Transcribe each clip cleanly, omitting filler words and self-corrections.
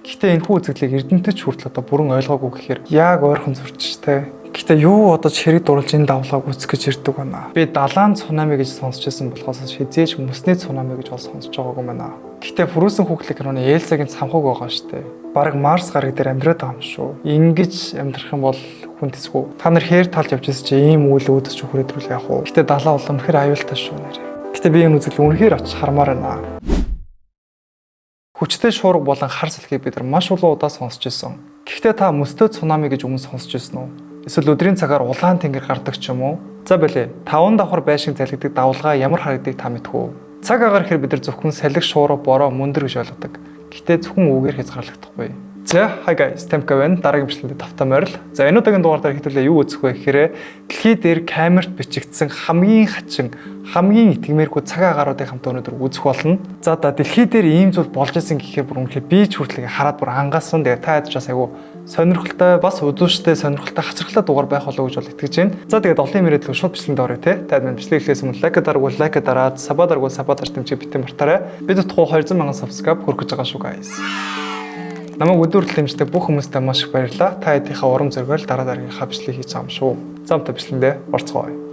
Гэхдээ энэхүү үзэгдлийг эрдэмтэд хүртэл одоо бүрэн ойлгоогүй гэхээр яг ойрхон зурчтэй. Гэхдээ юу одоо хэрэг дурлж энэ давлгааг үүсгэх гэж ирдэг байна. Би далайн цунами гэж сонсч байсан болохоос хизээж мөсний цунами гэж бол сонсож байгаагүй байна. Гэхдээ Фрүүсэн хүүхлийн киноны Элсагийн цамхаг байгаа штэ. Бараг Марс гараг дээр амьдраад байгаа юм шүү. Ингэж амьдрах юм бол хүн тэсгүй. Та нар хээр талж явж ирсэн чи ийм үйл үүдс чөхрөөдрүүл яах вэ? Гэхдээ далаа бол үнэхээр аюултай шүү нэр. Гэхдээ би энэ үзэгдэл үнэхээр очиж хармаар байна. Хүчтэй шуурга болон хар салхийг бид нар маш олон удаа сонсч ирсэн. Гэхдээ та мөстэй цунами гэж өмнө сонсч ирсэн үү? Эсвэл өдрийн цагаар улаан тэнгэр гардаг ч юм уу? За болиё. 5 давхар байшин залгидаг давлгаа ямар харагдгийг та мэдэх үү? Цаг агаар ихэр бид нар зөвхөн салхи, шуурга, бороо, мөндөр гэж ойлгодог. Гэхдээ зөвхөн үгээр хязгаарлагдахгүй. За, hi guys, Темка байна. Дараагийн бичлэгэнд тавтай морил. За, энэ удаагийн дугаар дээр хэвлээ юу үзэх вэ гэхээр дэлхий дээр камерт бичигдсэн хамгийн хачин, хамгийн итгэмээргүй цаг агааруудыг хамт өнөөдөр үзэх болно. За, дэлхий дээр ийм зүйл болж исэн гэхээр бүр үнэхээр би ч хүртэл хараад бүр ангаасан. Тэгээ та ядаж бас айгу сонирхолтой, бас үзүүштэй, сонирхолтой, хачирхалтай дугаар байх болов гэж бол итгэж байна. За, тэгээд олон мөрөдлөө шууд бичлэгэнд орё те. Та бид бичлэг эхлээс өмнө лайк дараагүй, лайк дараад, сабаа дараагүй, сабаа дарж тэмцээ битэн мартаарай. Бид утгуу 200,000 subscribe хүргэж байгаа шүү guys. Намайг өдөртөл дэмждэг бүх хүмүүстээ маш их баярлалаа. Та хэдийнхээ урам зоригоор дараа дараагийнхаа бичлэгийг хийж байгаа юм шүү. Замтай бичлэгэндээ орцгоё.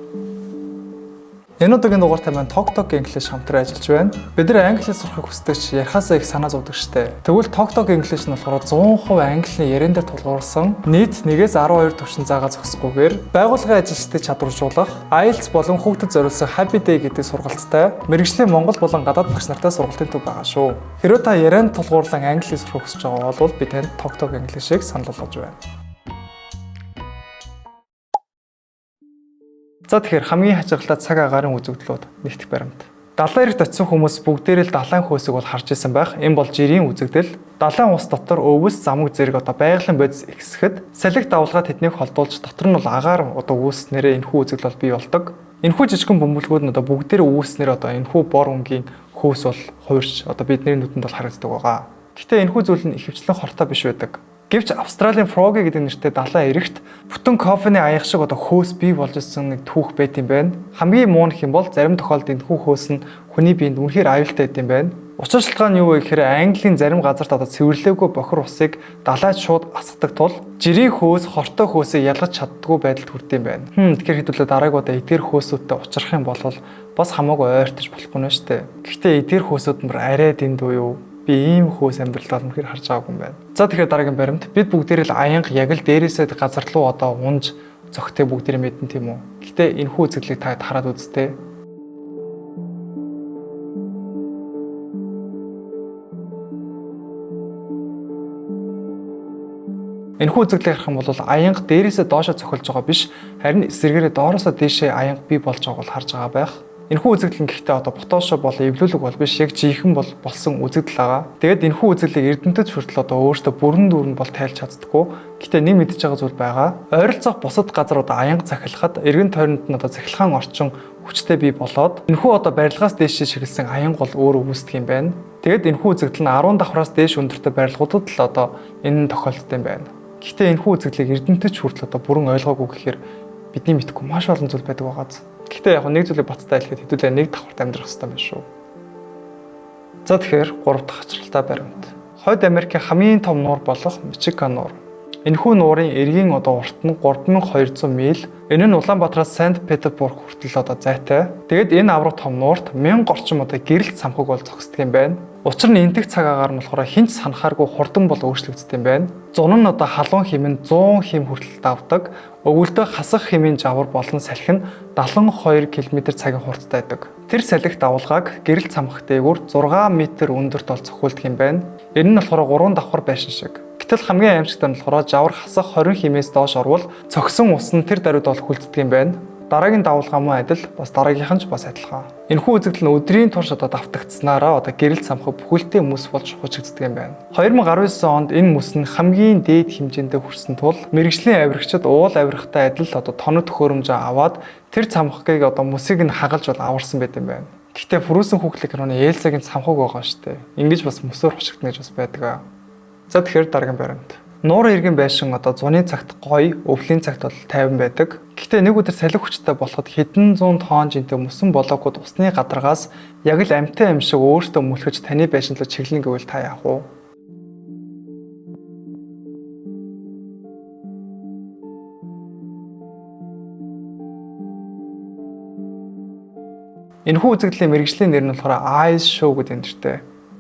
Энэ удаагийн дугаартай маань TalkTalk English хамтран ажиллаж байна. Бид нэр англи хэл сурахыг хүсдэг ч ярихаасаа их санаа зовдөг штэ. Тэгвэл TalkTalk English нь болохоор 100% английн яриан дээр тулгуурсан нийт 1-ээс 12 төвшин заагаа зогсохгүйгээр байгууллагын ажилчдыг чадваржуулах IELTS болон хүүхдэд зориулсан Happy Day гэдэг сургалттай мэргэжлийн Монгол болон гадаад багш нартай сургалтын төв байгаа шүү. Хэрвээ та ярианд тулгуурлан англи хэл сурах хүсэж байгаа бол би танд TalkTalk English-ийг санал болгож байна. За тэгэхээр хамгийн хачирхалтай цаг агаарын үзэгдлүүд нэгтгэх баримт. Далайн эрэгт очисон хүмүүс бүгдээрээ л далайн хөөсийг бол харж исэн байх. Энэ бол жирийн үзэгдэл. Далайн ус дотор өвс, замаг зэрэг одоо байгалийн бодис ихсэхэд салхи давлгаа тэднийг холдуулж дотор нь бол агаар одоо үүснээрээ энэхүү үзэгдэл бол бий болдог. Энэхүү жижигхэн бөмбөлгүүд нь одоо бүгдээрээ үүснээр одоо энэхүү бор өнгийн хөөс бол хуурч одоо бидний нүдэнд бол харагддаг байгаа. Гэхдээ энэхүү зүйл нь ихэвчлэн хортой биш байдаг. Гэвч Австралийн Froggy гэдэг нэртэй далайн эрэгт бүтэн кофены аяг шиг одоо хөөс бий болж ирсэн нэг түүх байт юм байна. Хамгийн муу нь хэм бол зарим тохиолдолд энэхүү хөөс нь хүний биед үнэхээр аюултай байт юм байна. Учир шалтгаан нь юу вэ гэхээр Английн зарим газарт одоо цэвэрлээгүй бохир усыг далайд шууд асгадаг тул жирийн хөөс хортой хөөсийг ялгаж чаддгүй байдалд хүрдэг юм байна. Тэгэхээр хэдүүлээ дараагийн удаа эдгээр хөөсүүдтэй уулзрах юм бол бас хамаагүй ойртож болохгүй нэ штэ. Гэхдээ эдгээр хөөсүүд нь арай дэндүү юу? Би ийм хөөс амьдралаа үнэхээр харж байгаагүй юм байна. За тэгэхээр дараагийн баримт бид бүгдээрээ л аянга яг л дээрээсээ газар руу одоо унж зөгтэй бүгдээрээ мэдэн тийм үү. Гэтэ энэхүү үзэгдлийг та хараад үзтээ. Энэхүү үзэгдлийг харах юм бол аянга дээрээсээ доошоо цохилж байгаа биш, харин эсрэгээрээ доороосоо дээшээ аянга бий болж байгааг бол харж байгаа байх. Энэхүү үзэгдэл нь гэхдээ одоо фотошоп бол эвлүүлэг бол биш, яг жинхэнэ бол болсон үзэгдэл байгаа. Тэгээд энэхүү үзэгдлийг эрдэмтэд хүртэл одоо өөртөө бүрэн дүүрэн бол тайлж чаддаггүй. Гэхдээ нэг мэдчихэж байгаа зүйл байгаа. Ойролцоох бусад газар одоо аянга захилахад эргэн тойронд нь одоо захилгаан орчин хүчтэй бий болоод энэхүү одоо барилгаас дээш шиглэсэн аянга бол өөр үүсдэг юм байна. Тэгээд энэхүү үзэгдэл нь 10 давхраас дээш өндөртэй барилгуудад л одоо энэ тохиолддог юм байна. Гэхдээ энэхүү үзэгдлийг эрдэмтэд хүртэл одоо бүрэн ойлгоогүй гэхээр бидний мэдхгүй маш олон зүйл байдаг байгааз. Гэхдээ яг нэг зүйлийг баттай хэлэхэд хэдүүлээ нэг давхарт амьдрах хэрэгтэй байна шүү. За тэгэхээр 3 дахь хачирхалтай баримт. Хойд Америкийн хамгийн том нуур болох Мичиган нуур. Энэхүү нуурын эргийн одоо урт нь 3200 миль. Энэ нь Улаанбаатараас Санкт-Петербург хүртэл одоо зайтай. Тэгээд энэ авраг том нуурт 1000 орчим одоо гэрэлт цамхаг бол зогсдог юм байна. Учир нь энтэг цаг агаар нь болохоор хинч санахааргүй хурдан бол өөрчлөгддөг юм байна. Зун нь одоо халуун хэмээн 100 хэм хүртэл давдаг. Өвөлдөө хасах хэмээн жавар болон салхи нь 72 км/цагийн хурдтай байдаг. Тэр салхи давлгааг гэрэл цамхаг дээгүүр 6 м өндөрт бол цохиулдаг юм байна. Энэ нь болохоор 3 давхар байшин шиг. Гэтэл хамгийн аимшигтай нь болохоор жавар хасах 20 хэмээс доош орвол цогсон ус нь тэр даруйд бол хүлддэг юм байна. Дараагийн давлгаа мөн адил, бас дараагийнх нь ч бас адилхан. Энэхүү үзэгдэл нь өдрийн турш одоо давтагдсанаараа одоо гэрэл цамхаг бүхэлдээ мөс болж хучигддаг юм байна. 2019 онд энэ мөс нь хамгийн дээд хэмжээндээ хүрсэн тул мэргэжлийн авирагчид уул авирахтай адил одоо тоног төхөөрөмжөө аваад тэр цамхагийг одоо мөсийг нь хагалж бол аварсан байт юм байна. Гэхдээ Фрүүсэн хүүхлийн киноны Элсагийн цамхаг байгаа штэ. Ингэж бас мөсөөр хучигдана гэж бас байдаг. За тэгэхээр дараагийн баримт. Нуур иргэн байшин одоо зуны цагт гоё, өвлийн цагт бол 50 байдаг. Гэхдээ нэг өдөр салхи хүчтэй болоход хэдэн зуун тонн жинтэй мөсөн болоогод усны гадаргаас яг л амьтан юм шиг өөртөө мүлхэж таны байшин руу чиглэн гэвэл та яах вэ? Энэхүү үзэгдлийн мэргэжлийн нэр нь болохоор Ice Show гэдэг нэртэй.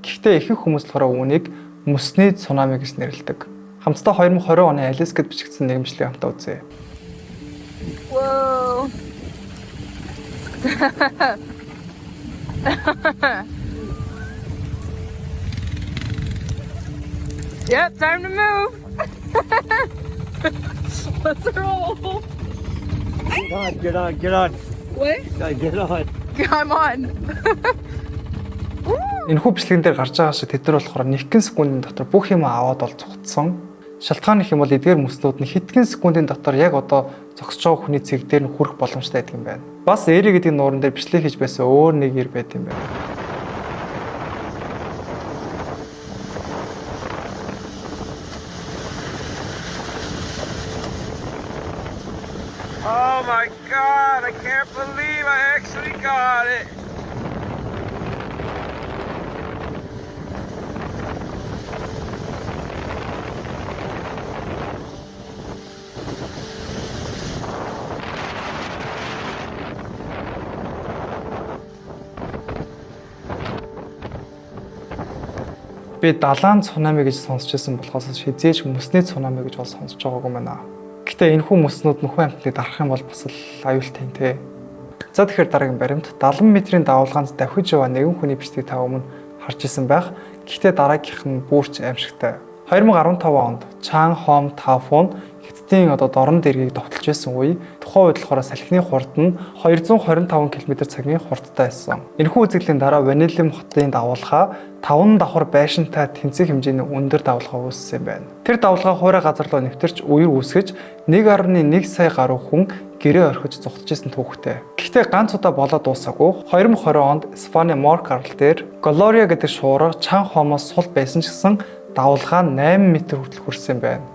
Гэхдээ ихэнх хүмүүс болохоор үүнийг мөсний цунами гэж нэрлэдэг. Хамтдаа 2020 оны Alice-гэд бичигдсэн нэгмжлийн хамтаа үзье. Whoa. Yep, time to move. Let's roll. Get on. What? Get on. I'm on. Энэхүү бичлэгэн дээр гарч байгаа шиг тэд нар болохоор нэгэн секундын дотор бүх юм аваад бол зогтсон. Шалтгаан их юм бол эдгээр мөснүүд нь хэдхэн секундын дотор яг одоо зогсож байгаа хүний цэг дээр нь хүрэх боломжтой байдаг юм байна. Бас Эри гэдэг нууран дээр бичлэг хийж байсан өөр нэг ир байт юм байна. Oh my God! I can't believe I actually got it. Би далайн цунами гэж сонсч байсан болохоос хизээж мөсний цунами гэж бол сонсож байгаагүй байна. Гэтэ энэхүү мөснүүд нөхөн амьтныг дарах юм бол бас л аюултай юм те. За тэгэхээр дараагийн баримт 70 метрийн давалгаанд давхиж яваа нэгэн хүний бичлэгийг та өмнө харж исэн байх. Гэхдээ дараагийнх нь бүрч аимшигтай. 2015 онд Чан Хом Тафун Хятадын дорн дэргийг довтолж байсан үе тухайн үед болохоор салхины хурд нь 225 км/цагийн хурдтай байсан. Энэхүү үзэгдлийн дараа Ванилим хотын давуулгаа 5 давхар байшинтай тэнцэх хэмжээний өндөр давуулгаа үүссэн юм байна. Тэр давуулгаа хуурай газар руу нэвтэрч үер үүсгэж 1.1 сая гаруй хүн гэрээ орхиж зугтажсэн түүхтэй. Гэхдээ ганц удаа болоод дуусаагүй 2020 онд Испани Морк арал дээр Глория гэдэг шуурга Чан Хомоос сул байсан ч гэсэн давуулгаа 8 м хүртэл хүрсэн байна.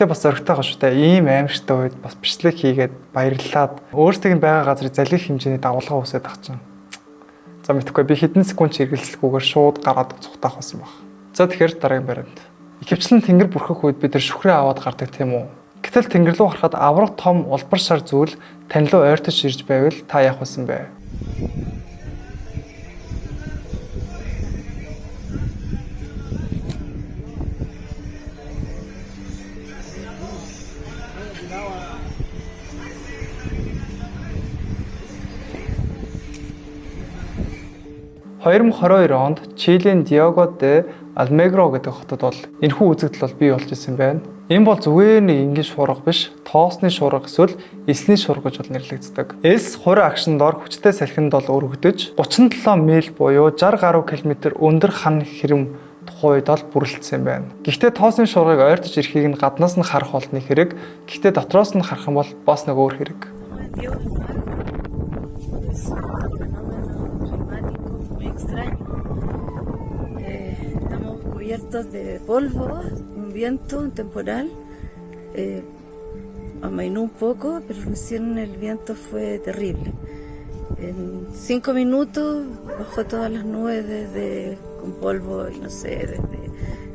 Гэхдээ бас зөрөгтэйгаа шүү дээ. Ийм аимшигтай үед бас бичлэг хийгээд баярлаад өөрсдөө байгаа газрыг залгих хэмжээний давуулгаа үүсээд байгаа чинь. За мэдхгүй би хэдэн секунд хэрэгэлцэлгүйгээр шууд гараад цухтаах байсан баг. За тэгэхээр дараагийн баримт. Ихэвчлэн тэнгэр бүрхэх үед бид нар шүхрээ аваад гардаг тийм үү? Гэтэл тэнгэр рүү харахад авраг том улбар шар зүйл тань руу ойртож ирж байвал та яах вэ бэ? ...2022 онд Чилийн Диего де Алмегро гэдэг хотод бол энэхүү үзэгдэл бол бий болж ирсэн байна. Энэ бол зүгээр нэг энгийн шуурга биш, тоосны шуурга эсвэл эсний шуурга гэж бол нэрлэгддэг. Эс хурийн агшин доор хүчтэй салхинд бол өргөдөж 37 миль буюу 60 гаруй километр өндөр хан хэрэм тухайн үед бол бүрлдсэн байна. Гэхдээ тоосны шуургыг ойртож ирэхийг нь гаднаас нь харах бол нэг хэрэг, гэхдээ дотроос нь харах юм бол бас нэг өөр хэрэг. Cubiertos de polvo, un viento, un temporal. Amainó un poco, pero recién el viento fue terrible. En 5 minutos bajó todas las nubes con polvo y no sé, desde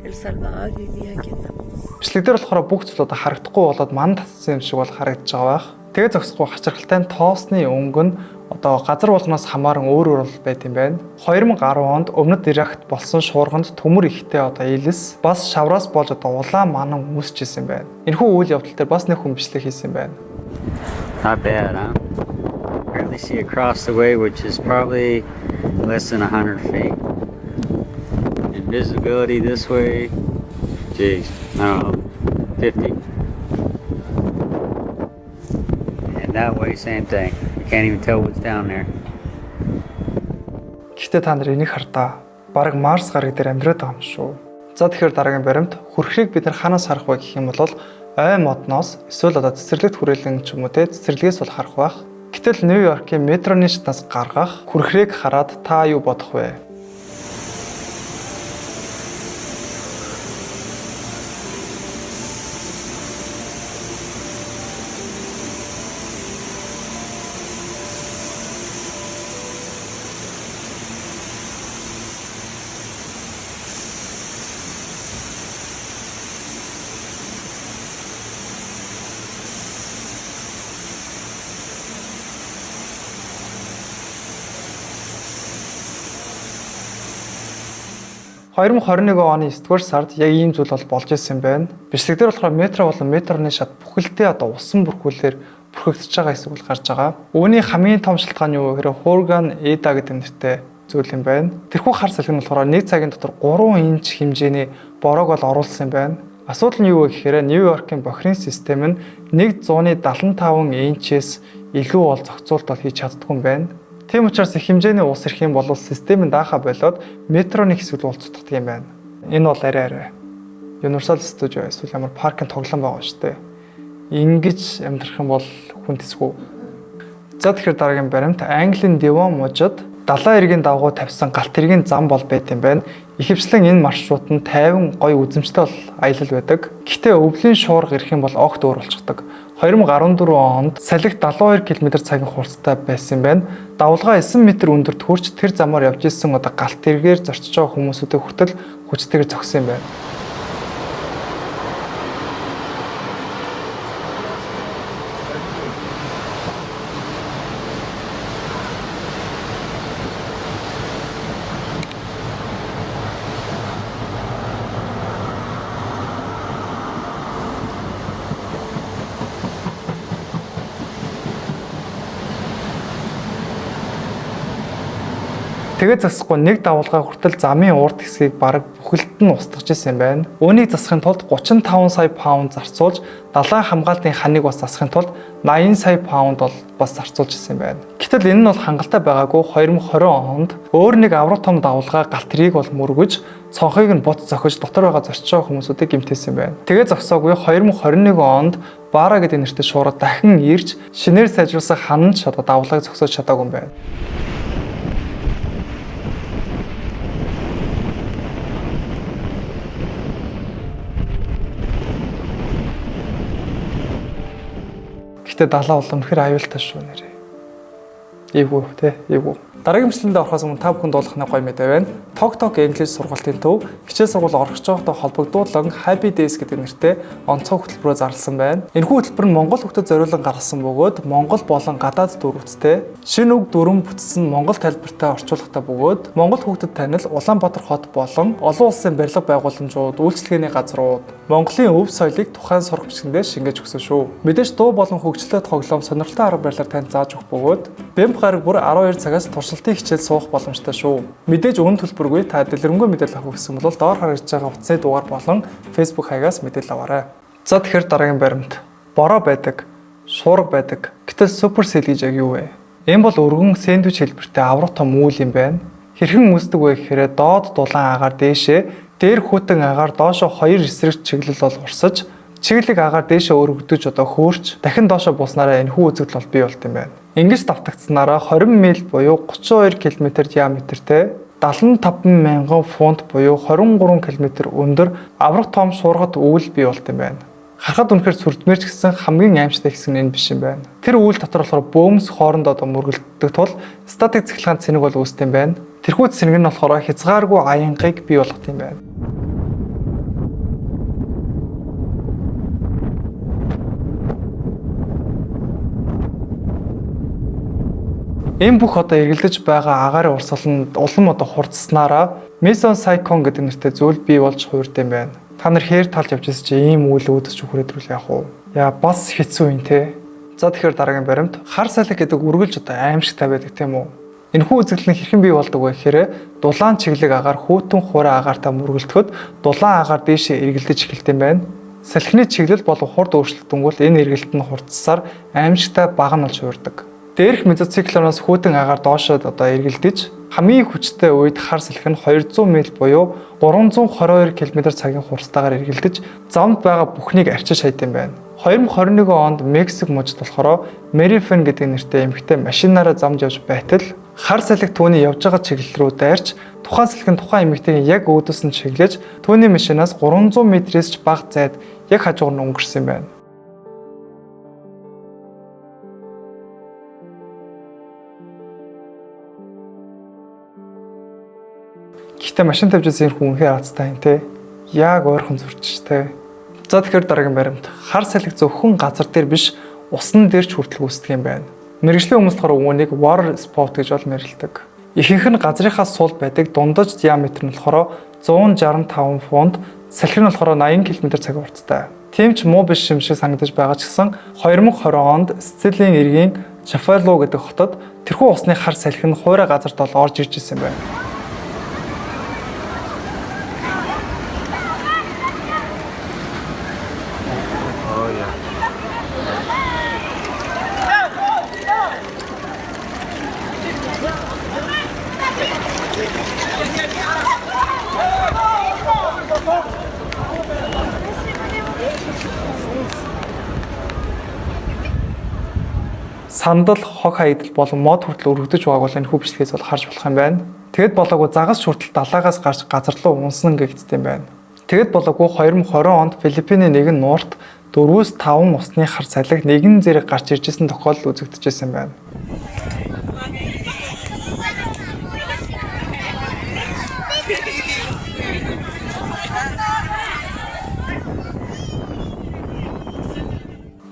El Salvador y día aquí estamos. Бичлэгдэр болохоор бүх зүйл одоо харагдахгүй болоод манд татсан юм шиг бол харагдаж байгаа байх. Тэгээ зогсохгүй хачирхалтай тоосны өнгө нь одоо газар болгоноос хамааран өөр өөр байт юм байна. 2010 онд өмнөд Иракт болсон шуурганд төмөр ихтэй одоо илэс бас шавраас болж одоо улаан манан үүсэж исэн юм байна. Энэхүү үйл явдал дээр бас нэг хүн бичлэг хийсэн юм байна. Not bad, huh? Barely see across the way, which is probably less than 100 feet. Invisibility this way, geez, no, 50. And that way, same thing. You can't even tell what's down there. Гэхдээ та нар энийг хартаа бараг Марс гараг дээр амьдраад байгаа юм шүү. За тэгэхээр дараагийн баримт хүрхрийг бид нар ханаас харах вэ гэх юм бол ой модноос эсвэл одоо цэцэрлэгт хүрээлэн ч юм уу те цэцэрлэгээс бол харах байх. Гэтэл Нью-Йоркийн метроны шатнаас гаргах хүрхрийг хараад та юу бодох вэ? 2021 оны 9-р сард яг ийм зүйл болж исэн юм байна. Бичлэг дээр болохоор метро болон метроны шат бүхэлдээ одоо усан бүрхүүлээр бүрхэгдэж байгаа хэсэг бол гарч байгаа. Үүний хамгийн том шалтгаан юу гэхээр Hurricane Ida гэдэг нэртэй зүйл юм байна. Тэрхүү хар салхи нь болохоор 1 цагийн дотор 3 инч хэмжээний бороог бол оруулсан юм байна. Асуудал нь юу вэ гэхээр Нью-Йоркийн бохирын систем нь 175 инчээс илүү бол зохицуулт бол хийж чаддгүй юм байна. Тийм учраас их хэмжээний ус ирэх юм бол систем нь даахаа болоод метроны хэсэг уулздаг юм байна. Энэ бол арай Universal Studio эсвэл ямар паркын тоглоом байгаа шүү дээ. Ингэж амьдрах юм бол хүн тэсгүй. За тэгэхээр дараагийн баримт Английн Devon мужид далайн эргийн давгуу тавьсан галт эргийн зам бол байт юм байна. Ихэвчлэн энэ маршрут нь 50 гоё үзэмжтэй бол аялал байдаг. Гэхдээ өвлийн шуурга ирэх юм бол огт өөр болчихдог. 2014 онд салхи 72 км/цагийн хурцтай байсан юм байна. Давлгаа 9 м өндөрт хүрч тэр замаар явж исэн одоо галт эргээр зорчиж байгаа хүмүүсүүдийг хүртэл хүчтэйгээр зогсон юм байна. Тэгээд засахгүй нэг давлгаа хүртэл замын урд хэсгийг бараг бүхэлд нь устгаж исэн юм байна. Үүнийг засахын тулд 35 сая паунд зарцуулж, далайн хамгаалтын ханыг бас засахын тулд 80 сая паунд бол бас зарцуулж исэн юм байна. Гэтэл энэ нь бол хангалттай байгаагүй 2020 онд өөр нэг авраг том давлгаа галт эрийг бол мөргөж, цонхыг нь бут зохиж дотор байгаа зорчиж байгаа хүмүүсүүдийг гэмтээсэн юм байна. Тэгээд зогсоогүй 2021 онд Бара гэдэг нэртэй шуурга дахин ирж, шинээр сайжруулсан ханан ч одоо давлгааг зогсоож чадаагүй юм байна. Гэтэ далаа бол үнэхээр аюултай шүү нэрээ. Эвгүй те, эвгүй. Дараагийн бичлэгэнд орохоос өмнө та бүхэнд дуулахны гоё мэдээ байна. TokTok English сургалтын төв хичээл сургууль орох гэж байгаатай холбогдуулан Happy Days гэдэг нэртэй онцгой хөтөлбөрөөр зарласан байна. Энэхүү хөтөлбөр нь Монгол хүүхдэд зориулан гаргасан бөгөөд Монгол болон гадаад дөрвөлттэй шинэ үг дүрм бүтсэн Монгол тайлбартай орчуулгатай бөгөөд Монгол хүүхдэд танил Улаанбаатар хот болон олон улсын барилга байгууламжууд, үйлчлэгээний газрууд, Монголын өв соёлыг тухайн сурах бичгэндээ шингээж өгсөн шүү. Мэдээж дуу болон хөгжлөлт тоглоом сонирхолтой арга барилаар танд зааж өгөх бөгөөд бэмб гараг бүр 12 цагаас туршилтын хичээл суух боломжтой шүү. Мэдээж өгөн төлбөргүй та дэлгэрэнгүй мэдээлэл авах гэсэн бол доор харагдж байгаа утасны дугаар болон Facebook хаягаас мэдээлэл аваарай. За тэгэхээр дараагийн баримт. Бороо байдаг, шуурга байдаг. Гэтэл супер сел гэж яг юу вэ? Энэ бол өргөн сэндвич хэлбэртэй аврах том үйл юм байна. Хэрхэн үүсдэг вэ гэхээр доод дулаан агаар дээшээ, дээр хүйтэн агаар доошоо хоёр эсрэг чиглэл бол урсаж, чиглэг агаар дээшээ өргөдөж одоо хөөрч, дахин доошоо буснараа энэхүү үзэгдэл бол бий болт юм байна. Ингэж давтагдсанараа 20 миль буюу 32 км диаметртэй 75,000 фунт буюу 23 км өндөр аврах том шуургад үйл бий болт юм байна. Харахад үнэхээр сүрдмээрч гэсэн хамгийн аимшигтай хэсэг нь энэ биш юм байна. Тэр үйл дотор болохоор бөөмс хоорондоо мөргөлддөг тул статик цэглэгаан цэник бол үүсдэг юм байна. Тэрхүү цэник нь болохоор хязгааргүй аянгыг бий болгох юм байна. Энэ бүх одоо эргэлдэж байгаа агаарын урсгал нь улам одоо хурдснараа Meson Cyclone гэдэг нэртэй зүйл бий болж хуурд юм байна. Та нар хээр талж явж ирсэн чи ийм үйл үүдэж хүрээдрүүл яах вэ? Яа бас хэцүү юм те. За тэгэхээр дараагийн баримт хар салхи гэдэг үргэлж одоо аимшигтай байдаг тийм үү? Энэхүү үзэгдэл нь хэрхэн бий болдог вэ гэхээр дулаан чиглэг агаар хүүтэн хураа агаартай мөргөлдөхөд дулаан агаар дээшээ эргэлдэж эхэлт юм байна. Салхины чиглэл болон хурд өөрчлөлтөнгүүл энэ эргэлт нь хурдсаар аимшигтай баг нь болж хуурдаг. Дээрх мезоциклоноос хүүтэн агаар доошоо одоо эргэлдэж хамгийн хүчтэй үед хар салхи нь 200 миль буюу 322 км/цагийн хурцтайгаар эргэлдэж замд байгаа бүхнийг арчиж хайд юм байна. 2021 онд Мексик мужид болохоор Merifan гэдэг нэртэй эмэгтэй машинаараа замд явж байтал хар салхи түүний явж байгаа чиглэл рүү дайрч тухайн салхи нь тухайн эмэгтэйг яг өөдөөс нь чиглэж түүний машинаас 300 метрээс ч бага зайд яг хажуугаар нь өнгөрсөн юм байна. Гэхдээ машин тавьж ирсэн хүн үнэхээр азтай юм те. Яг ойрхон зурчих те. За тэгэхээр дараагийн баримт. Хар салхи зөвхөн газар дээр биш, усан дээр ч хүртэл үүсдэг юм байна. Мэргэжлийн хүмүүс болохоор үүнийг water sport гэж бол нэрлэдэг. Ихэнх нь газрынхаас сул байдаг, дундаж диаметр нь болохоор 165 фунт, салхи нь болохоор 80 км/цаг хурдтай. Тийм ч муу биш юм шиг санагдаж байгаа ч гэсэн 2020 онд Сицилийн эргийн Чаффало гэдэг хотод тэрхүү усны хар салхи нь хуурай газарт бол орж ирж ирсэн байна. Сандал, хог хаягдал болон мод хүртэл өргөдөж байгааг бол энэ хүү бичлэгээс бол харж болох юм байна. Тэгэд болоогүй загас хүртэл далаагаас гарч газар руу унсан гэгдсэн юм байна. Тэгэд болоогүй 2020 онд Филиппиний нэгэн нуурт 4-5 усны хар салхи нэгэн зэрэг гарч иржсэн тохиолдол үзэгдэжсэн байна.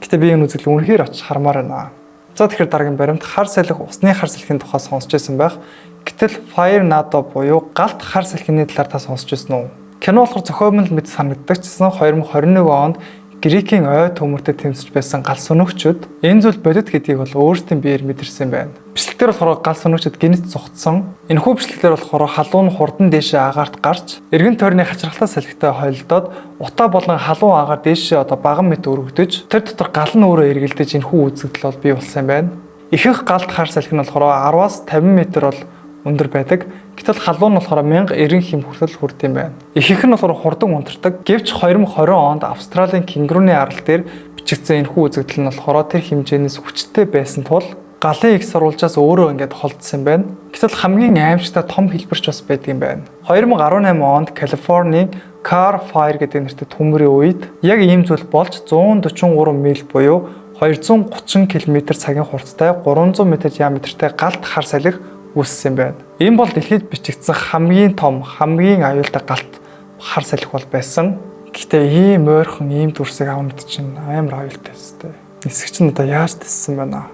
Гэтэ би энэ үзэгдэл үнэхээр очиж хармаар байна. За тэгэхээр дараагийн баримт хар салхи усны хар салхиний тухай сонсч байсан байх. Гэтэл Fire Nado буюу галт хар салхины талаар та сонсч байсан уу? Кино болохоор зохиомжтой мэт санагддаг ч гэсэн 2021 онд Грекийн ой төмөртөд тэмцэж байсан гал сүнөгчд энэ зүйл бодит гэдгийг бол өөрсдийн биеэр мэдэрсэн байна. Бичлэгтэр болохоор гал сүнөгчд гинэт зугтсан. Энэхүү бичлэгтэр болохоор халуун нь хурдан дээшээ агаарт гарч эргэн тойрны хачирхалтай салхитай холилдоод утаа болон халуун агаар дээшээ баган мэт өргөдөж тэр дотор гал нь өөрөө эргэлдэж энэхүү үзэгдэл бол бий болсон юм байна. Ихэнх галт хар салхи нь болохоор 10-аас 50 м бол өндөр байдаг. Гэтэл халуун нь болохоор 1090 хэм хүртэл хүрд юм байна. Ихэнх нь болохоор хурдан унтардаг. Гэвч 2020 онд Австралийн кенгуруны арал дээр бичигдсэн энэхүү үзэгдэл нь болохоор тэр хэмжээнээс хүчтэй байсан тул галын их сурвалжаас өөрөө ингээд холдсон юм байна. Гэтэл хамгийн аимшигтай том хэлбэрч бас байдаг юм байна. 2018 онд Калифорний Car Fire гэдэг нэртэй төмөрийн үед яг ийм зүйл болж 143 миль буюу 230 км/цагийн хурдтай 300 м диаметртэй галт хар салхи үүссэн байна. Энэ бол дэлхийд бичигдсэн хамгийн том, хамгийн аюултай галт хар салхи бол байсан. Гэхдээ ийм ойрхон ийм дүрсийг авнад чинь амар аюултай өстэй. Нисгч нь одоо яаж тассан байна?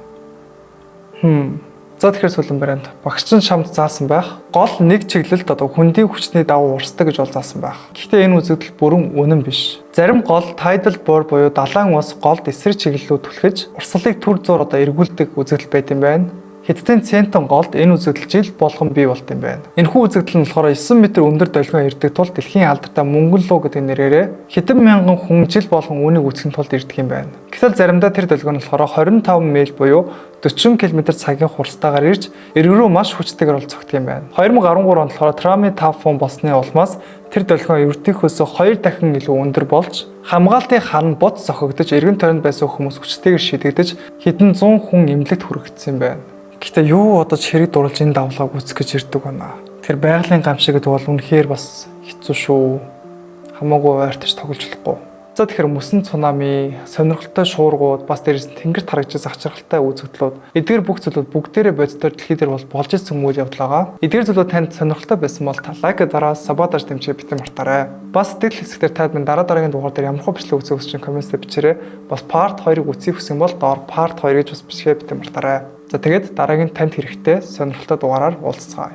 За тэгэхээр сүүлийн баримт багш нь шамд заасан байх. Гол нэг чиглэлд одоо хүндийн хүчний давуу урсдаг гэж бол заасан байх. Гэхдээ энэ үзэгдэл бүрэн үнэн биш. Зарим гол tidal bore буюу далайн ус голд эсрэг чиглэлүүд түлхэж урсгалыг төр зур одоо эргүүлдэг үзэгдэл байт юм байна. Хэдтэн центон голд энэ үзэгдэл жил болгон бий болт юм байна. Энэхүү үзэгдэл нь болохоор 9 м өндөр долгион ирдэг тул дэлхийн алдартай мөнгөн луу гэдэг нэрээрээ хэдэн мянган хүн жил болгон үүнийг үзэхийн тулд ирдэг юм байна. Гэтэл заримдаа тэр долгион нь болохоор 25 миль буюу 40 км/цагийн хурдтайгаар ирж эрг рүү маш хүчтэйгээр бол цогтдог юм байна. 2013 онд болохоор Trami Typhoon болсны улмаас тэр долгион ертөнхөөсөө 2 дахин илүү өндөр болж хамгаалтын хан бод зохигдож эргэн тойронд байсан хүмүүс хүчтэйгээр шидэгдэж хэдэн 100 хүн эмнэлэгт хүрэгдсэн юм байна. Гэхдээ юу одоо ч хэрэг дурлж энэ давлгааг үүсгэж гэж ирдэг байна. Тэр байгалийн гамшиг гэдэг бол үнэхээр бас хэцүү шүү. Хамаагүй ойртож тоглож болохгүй. За тэгэхээр мөсөн цунами, сонирхолтой шуургууд, бас дээрээс нь тэнгэр тарагчаас ачаархалтай үзэгдлүүд, эдгээр бүх зүйлүүд бүгдээрээ бодитоор дэлхий дээр бол болж ирсэн үйл явдал байгаа. Эдгээр зүйлүүд танд сонирхолтой байсан бол лайк дараа сабодаж дэмжиж битэн мартаарай. Бас сэтгэл хэсгээр таад минь дараагийн дугаар дээр ямар хөө бичлэг үзэх хүсэж комментээр бичээрэй. Бас part 2-ыг үзэх хүсэх юм бол доор part 2 гэж бас бичгээ битэн мартаарай. За тэгээд дараагийн танд хэрэгтэй сонирхолтой дугаараар уулзцгаая.